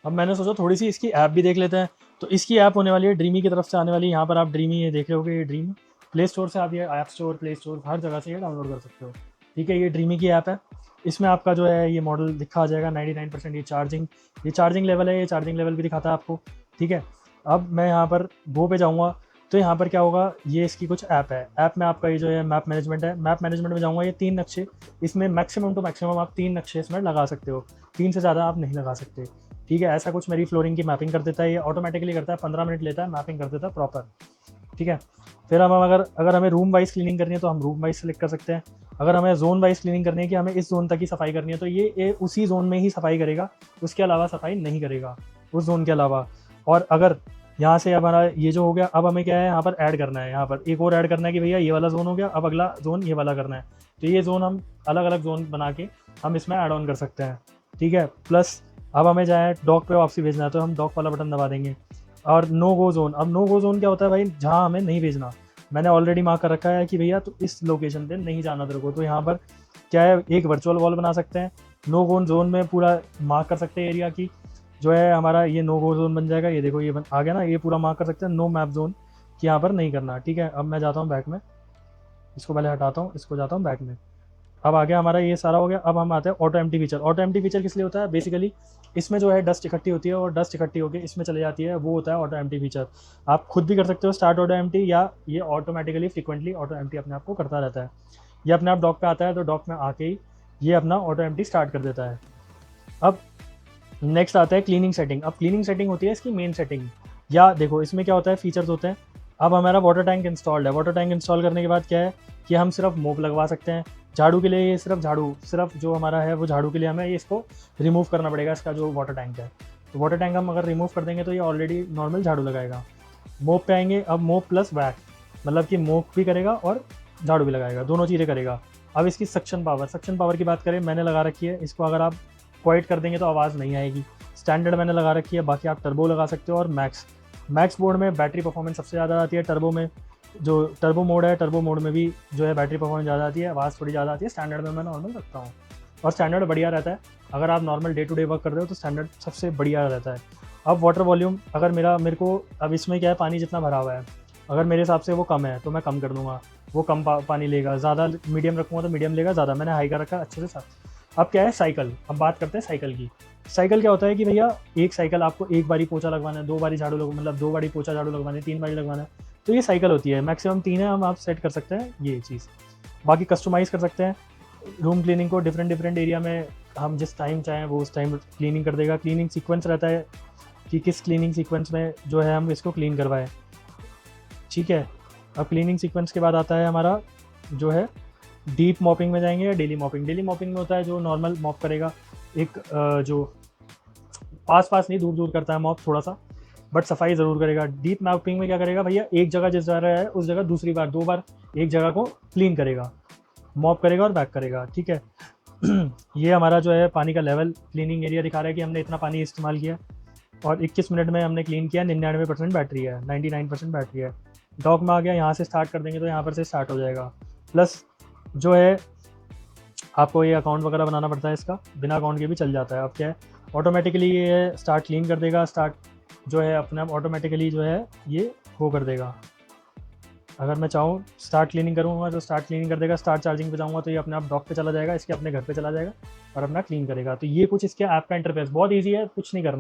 अब मैंने सोचा थोड़ी सी इसकी ऐप भी देख लेते हैं। तो इसकी ऐप होने वाली है ड्रीमी की तरफ से आने वाली है। यहाँ पर आप ड्रीमी ये देख रहे होगे, ये ड्रीमी प्ले स्टोर से आप ये ऐप स्टोर, प्ले स्टोर, हर जगह से ये डाउनलोड कर सकते हो। ठीक है, ये ड्रीमी की ऐप है। इसमें आपका जो है ये मॉडल दिखा आ जाएगा 99%। ये चार्जिंग लेवल है, ये चार्जिंग लेवल भी दिखाता है आपको। ठीक है, अब मैं यहाँ पर गो पे जाऊँगा तो यहाँ पर क्या होगा, ये इसकी कुछ ऐप है। ऐप में आपका ये जो है मैप मैनेजमेंट है। मैप मैनेजमेंट में जाऊँगा, ये 3 नक्शे, इसमें मैक्सिमम टू मैक्सिमम आप 3 नक्शे इसमें लगा सकते हो, 3 से ज़्यादा आप नहीं लगा सकते। ठीक है, ऐसा कुछ मेरी फ्लोरिंग की मैपिंग कर देता है, ये ऑटोमेटिकली करता है, 15 मिनट लेता है, मैपिंग कर देता है प्रॉपर। ठीक है, फिर हम अगर हमें रूम वाइज क्लीनिंग करनी है तो हम रूम वाइज सेलेक्ट कर सकते हैं। अगर हमें जोन वाइज क्लीनिंग करनी है कि हमें इस जोन तक ही सफाई करनी है तो ये उसी जोन में ही सफाई करेगा, उसके अलावा सफाई नहीं करेगा उस जोन के अलावा। और अगर यहाँ से हमारा ये जो हो गया, अब हमें क्या है यहाँ पर ऐड करना है, यहाँ पर एक और ऐड करना है कि भैया ये वाला जोन हो गया, अब अगला जोन ये वाला करना है। तो ये जोन हम अलग अलग जोन बना के हम इसमें ऐड ऑन कर सकते हैं। ठीक है, प्लस अब हमें जाए डॉक पे वापसी भेजना है तो हम डॉक वाला बटन दबा देंगे। और नो गो जोन, अब नो गो जोन क्या होता है भाई, जहाँ हमें नहीं भेजना। मैंने ऑलरेडी मार्क कर रखा है कि भैया तो इस लोकेशन पे नहीं जाना तेरे को। तो यहाँ पर क्या है, एक वर्चुअल वॉल बना सकते हैं, नो गो जोन में पूरा मार्क कर सकते हैं एरिया की, जो है हमारा ये नो गो जोन बन जाएगा। ये देखो ये आ गया ना, ये पूरा मार्क कर सकते हैं नो मैप जोन कि यहाँ पर नहीं करना। ठीक है, अब मैं जाता हूँ बैक में, इसको पहले हटाता हूँ, इसको जाता हूँ बैक में। अब आ गया हमारा ये सारा हो गया। अब हम आते हैं auto empty feature. Auto empty feature किस लिए होता है, बेसिकली इसमें जो है डस्ट इकट्ठी होती है और डस्ट इकट्ठी होकर इसमें चले जाती है, वो होता है ऑटो एम्प्टी फीचर। आप खुद भी कर सकते हो स्टार्ट ऑटो एम्प्टी, या ये ऑटोमेटिकली फ्रिक्वेंटली ऑटो एम्प्टी अपने आप को करता रहता है। ये अपने आप डॉक पे आता है तो डॉक में आके ही ये अपना ऑटो एम्प्टी स्टार्ट कर देता है। अब नेक्स्ट आता है क्लीनिंग सेटिंग। अब क्लीनिंग सेटिंग होती है इसकी मेन सेटिंग, या देखो इसमें क्या होता है, फीचर्स होते हैं। अब हमारा वाटर टैंक इंस्टॉल्ड है। वाटर टैंक इंस्टॉल करने के बाद क्या है कि हम सिर्फ मोप लगवा सकते हैं। झाड़ू के लिए ये सिर्फ जो हमारा है वो झाड़ू के लिए हमें इसको रिमूव करना पड़ेगा, इसका जो वाटर टैंक है। तो वाटर टैंक हम अगर रिमूव कर देंगे तो ये ऑलरेडी नॉर्मल झाड़ू लगाएगा। मोप पे आएंगे, अब मोप प्लस वैक, मतलब कि मोप भी करेगा और झाड़ू भी लगाएगा, दोनों चीज़ें करेगा। अब इसकी सक्शन पावर की बात करें, मैंने लगा रखी है इसको, अगर आप क्वाइट कर देंगे तो आवाज़ नहीं आएगी। स्टैंडर्ड मैंने लगा रखी है, बाकी आप टर्बो लगा सकते हो। और मैक्स मोड में बैटरी परफॉर्मेंस सबसे ज़्यादा आती है। टर्बो में जो टर्बो मोड है, टर्बो मोड में भी जो है बैटरी परफॉर्मेंस ज़्यादा आती है, आवाज़ थोड़ी ज़्यादा आती है। स्टैंडर्ड में मैं नॉर्मल रखता हूँ और स्टैंडर्ड बढ़िया रहता है। अगर आप normal day to day work कर रहे हो तो स्टैंडर्ड सबसे बढ़िया रहता है। अब वाटर वॉल्यूम, अगर मेरे को अब इसमें क्या है, पानी जितना भरा हुआ है, अगर मेरे हिसाब से वो कम है तो मैं कम कर दूंगा, वो कम पानी लेगा। ज़्यादा मीडियम रखूँगा तो मीडियम लेगा, ज़्यादा मैंने हाई का रखा अच्छे से साथ। अब क्या है साइकिल, अब बात करते हैं साइकिल की। साइकिल क्या होता है कि भैया एक साइकिल आपको एक बारी पोछा लगवाना है, 2 बारी झाड़ू मतलब 2 बारी पोछा झाड़ू लगवाना है, 3 बारी लगवाना है, तो ये साइकिल होती है। मैक्सिमम 3 है, हम आप सेट कर सकते हैं ये चीज़। बाकी कस्टमाइज़ कर सकते हैं रूम क्लीनिंग को, डिफरेंट एरिया में हम जिस टाइम चाहें वो उस टाइम क्लीनिंग कर देगा। क्लीनिंग सीक्वेंस रहता है कि किस क्लीनिंग सीक्वेंस में जो है हम इसको क्लीन करवाएं। ठीक है, अब क्लीनिंग सीक्वेंस के बाद आता है हमारा जो है डीप मॉपिंग में जाएंगे या डेली मॉपिंग। डेली मॉपिंग में होता है जो नॉर्मल मॉप करेगा, एक जो पास नहीं दूर दूर करता है मॉप थोड़ा सा, बट सफाई ज़रूर करेगा। डीप मॉपिंग में क्या करेगा भैया, एक जगह जिस जगह है उस जगह दूसरी बार 2 बार एक जगह को क्लीन करेगा, मॉप करेगा और बैक करेगा। ठीक है ये हमारा जो है पानी का लेवल क्लीनिंग एरिया दिखा रहा है कि हमने इतना पानी इस्तेमाल किया और 21 मिनट में हमने क्लीन किया। 99% बैटरी है, 99% बैटरी है। डॉक में आ गया, यहाँ से स्टार्ट कर देंगे तो यहाँ पर से स्टार्ट हो जाएगा। प्लस जो है आपको ये अकाउंट वगैरह बनाना पड़ता है, इसका बिना अकाउंट के भी चल जाता है। अब क्या है ऑटोमेटिकली ये स्टार्ट क्लीन कर देगा, स्टार्ट जो है अपने आप ऑटोमेटिकली जो है ये वो कर देगा। अगर मैं चाहूँ स्टार्ट क्लीनिंग करूँगा तो स्टार्ट क्लीनिंग कर देगा। स्टार्ट चार्जिंग पे जाऊँगा तो ये अपने आप डॉक पे चला जाएगा, इसके अपने घर पे चला जाएगा और अपना क्लीन करेगा। तो ये कुछ इसके ऐप का इंटरफेस बहुत ईजी है, कुछ नहीं करना।